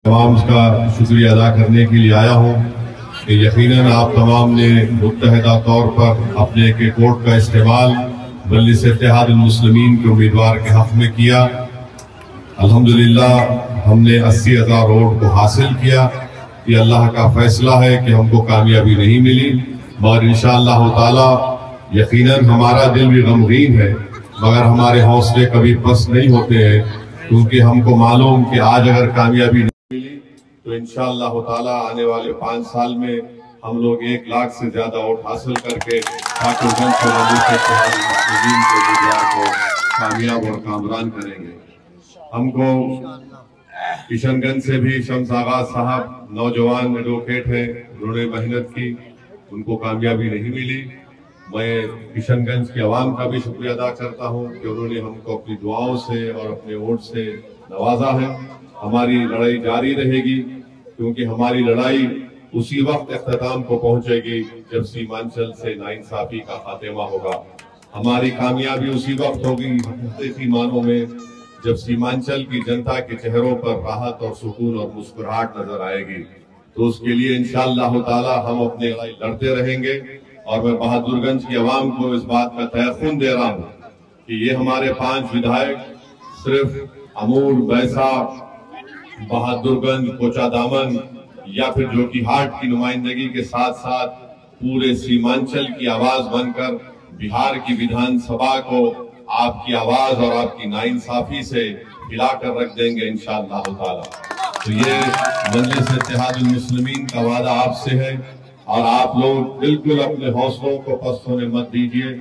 तमाम का शुक्रिया अदा करने के लिए आया हूँ कि यकीनन आप तमाम ने मुत्तहदा तौर पर अपने एक वोट का इस्तेमाल मजलिस इत्तेहाद मुस्लिमीन के उम्मीदवार के हक़ में किया। अल्हम्दुलिल्लाह हमने 80,000 वोट को हासिल किया। ये अल्लाह का फैसला है कि हमको कामयाबी नहीं मिली, मगर इंशाअल्लाह ताला यकीनन हमारा दिल भी गमगीन है, मगर हमारे हौसले कभी पस्त नहीं होते हैं, क्योंकि हमको मालूम कि आज अगर कामयाबी नहीं मिली तो इंशाअल्लाह ताला आने वाले 5 साल में हम लोग 1 लाख से ज्यादा वोट हासिल करके ठाकुरगंज के मुस्लिमीन के उम्मीदवार को कामयाब और कामरान करेंगे। हमको किशनगंज से भी शम्स आगा साहब नौजवान एडवोकेट हैं, उन्होंने मेहनत की, उनको कामयाबी नहीं मिली। मैं किशनगंज की आवाम का भी शुक्रिया अदा करता हूं कि उन्होंने हमको अपनी दुआओं से और अपने वोट से नवाजा है। हमारी लड़ाई जारी रहेगी, क्योंकि हमारी लड़ाई उसी वक्त इख्तिताम को पहुंचेगी जब सीमांचल से नाइंसाफी का खात्मा होगा। हमारी कामयाबी उसी वक्त होगी हकीकी मानों में जब सीमांचल की जनता के चेहरों पर राहत और सुकून और मुस्कुराहट नजर आएगी। तो उसके लिए इंशाअल्लाह ताला हम अपनी लड़ाई लड़ते रहेंगे। और मैं बहादुरगंज की आवाम को इस बात का तयक़ुन दे रहा हूँ कि ये हमारे 5 विधायक सिर्फ अमूल, बैसा, बहादुरगंज, कोचादामन या फिर जोकीहाट की नुमाइंदगी के साथ साथ पूरे सीमांचल की आवाज बनकर बिहार की विधानसभा को आपकी आवाज और आपकी नाइंसाफी से हिलाकर रख देंगे इंशाअल्लाह ताला। तो ये मजलिस इत्तेहादुल मुस्लिमीन का वादा आपसे है, और आप लोग बिल्कुल अपने हौसलों को पस्त होने मत दीजिए।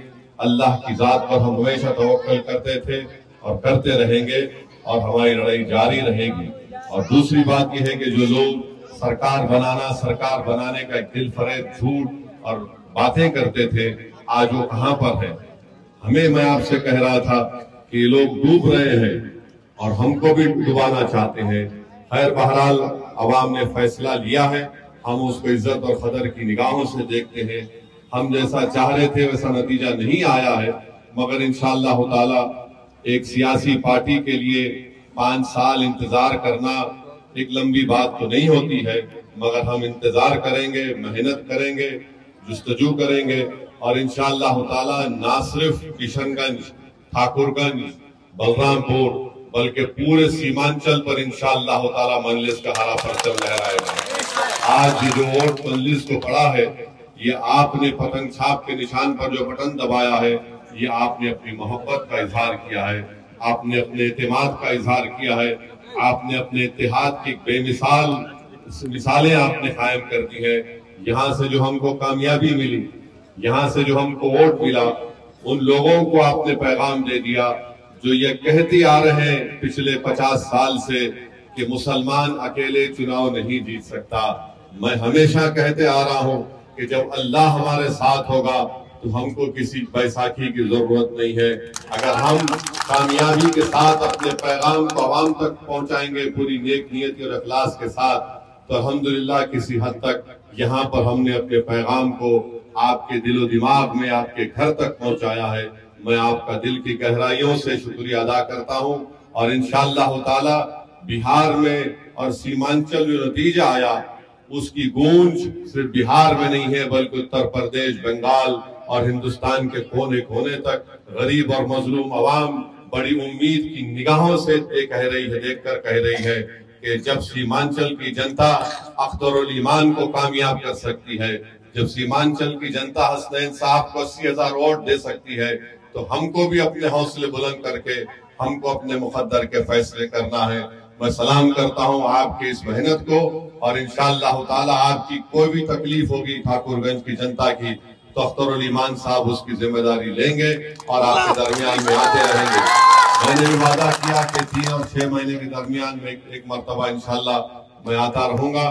अल्लाह की जात पर हम हमेशा तवक्कल करते थे और करते रहेंगे, और हमारी लड़ाई जारी रहेगी। और दूसरी बात यह है कि जो लोग सरकार बनाने का एक दिल फरेब झूठ और बातें करते थे, आज वो कहां पर है। मैं आपसे कह रहा था कि ये लोग डूब रहे हैं और हमको भी डुबाना चाहते हैं। खैर बहरहाल अवाम ने फैसला लिया है, हम उसको इज्जत और कदर की निगाहों से देखते हैं। हम जैसा चाह रहे थे वैसा नतीजा नहीं आया है, मगर इंशाअल्लाह ताला एक सियासी पार्टी के लिए 5 साल इंतजार करना एक लंबी बात तो नहीं होती है, मगर हम इंतजार करेंगे, मेहनत करेंगे, जुस्तजू करेंगे, और इंशाअल्लाह ताला ना सिर्फ किशनगंज, ठाकुरगंज, बलरामपुर, बल्कि पूरे सीमांचल पर इंशाअल्लाह ताला मजलिस का हरा परचम लहराएगा। आज ये जो वोट मजलिस को पड़ा है, ये आपने पतंग छाप के निशान पर जो बटन दबाया है, ये आपने अपनी मोहब्बत का इजहार किया है, आपने अपने एतमाद का इजहार किया है, आपने अपने इत्तेहाद की बेमिसाल मिसालें आपने कायम कर दी है। यहाँ से जो हमको कामयाबी मिली, यहाँ से जो हमको वोट मिला, उन लोगों को आपने पैगाम दे दिया जो ये कहते आ रहे हैं पिछले 50 साल से कि मुसलमान अकेले चुनाव नहीं जीत सकता। मैं हमेशा कहते आ रहा हूँ कि जब अल्लाह हमारे साथ होगा तो हमको किसी बैसाखी की जरूरत नहीं है। अगर हम कामयाबी के साथ अपने पैगाम को आवाम तक पहुंचाएंगे पूरी नेक नियत और इखलास के साथ, तो अल्हम्दुलिल्लाह किसी हद तक यहाँ पर हमने अपने पैगाम को आपके दिलो दिमाग में, आपके घर तक पहुंचाया है। मैं आपका दिल की गहराइयों से शुक्रिया अदा करता हूं, और इंशाअल्लाह ताला बिहार में और सीमांचल में नतीजा आया, उसकी गूंज सिर्फ बिहार में नहीं है, बल्कि उत्तर प्रदेश, बंगाल और हिंदुस्तान के कोने कोने तक गरीब और मजलूम अवाम बड़ी उम्मीद की निगाहों से देखकर कह रही है कि जब सीमांचल की जनता अख्तरुल ईमान को कामयाब कर सकती है, जब सीमांचल की जनता हसनैन साहब को 80,000 वोट दे सकती है, तो हमको भी अपने हौसले बुलंद करके हमको अपने मुकद्दर के फैसले करना है। मैं सलाम करता हूं आपकी इस मेहनत को, और इंशाअल्लाह ताला आपकी कोई भी तकलीफ होगी ठाकुरगंज की जनता की, तो अख्तरुल ईमान साहब उसकी जिम्मेदारी लेंगे और आपके दरमियान में आते रहेंगे। मैंने भी वादा किया कि 3 और 6 महीने के दरमियान में एक मरतबा इंशाअल्लाह मैं आता रहूंगा।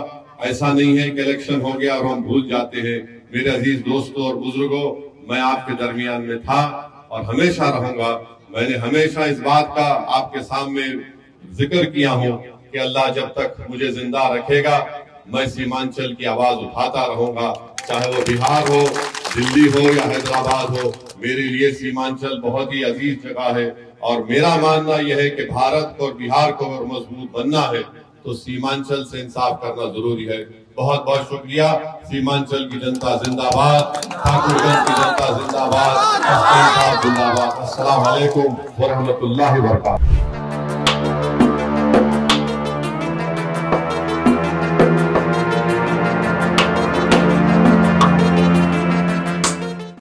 ऐसा नहीं है कि इलेक्शन हो गया और हम भूल जाते हैं। मेरे अजीज दोस्तों और बुजुर्गों, मैं आपके दरमियान में था और हमेशा रहूंगा। मैंने हमेशा इस बात का आपके सामने जिक्र किया हूँ कि अल्लाह जब तक मुझे जिंदा रखेगा, मैं सीमांचल की आवाज उठाता रहूंगा, चाहे वो बिहार हो, दिल्ली हो या हैदराबाद हो। मेरे लिए सीमांचल बहुत ही अजीज जगह है, और मेरा मानना यह है कि भारत को और बिहार को अगर मजबूत बनना है تو سیمانچل سے انصاف کرنا ضروری ہے. بہت بہت شکریہ. سیمانچل کی جنتا زندہ باد, ٹھاکر گنج کی جنتا زندہ باد, انصاف زندہ باد. السلام علیکم ورحمۃ اللہ وبرکاتہ.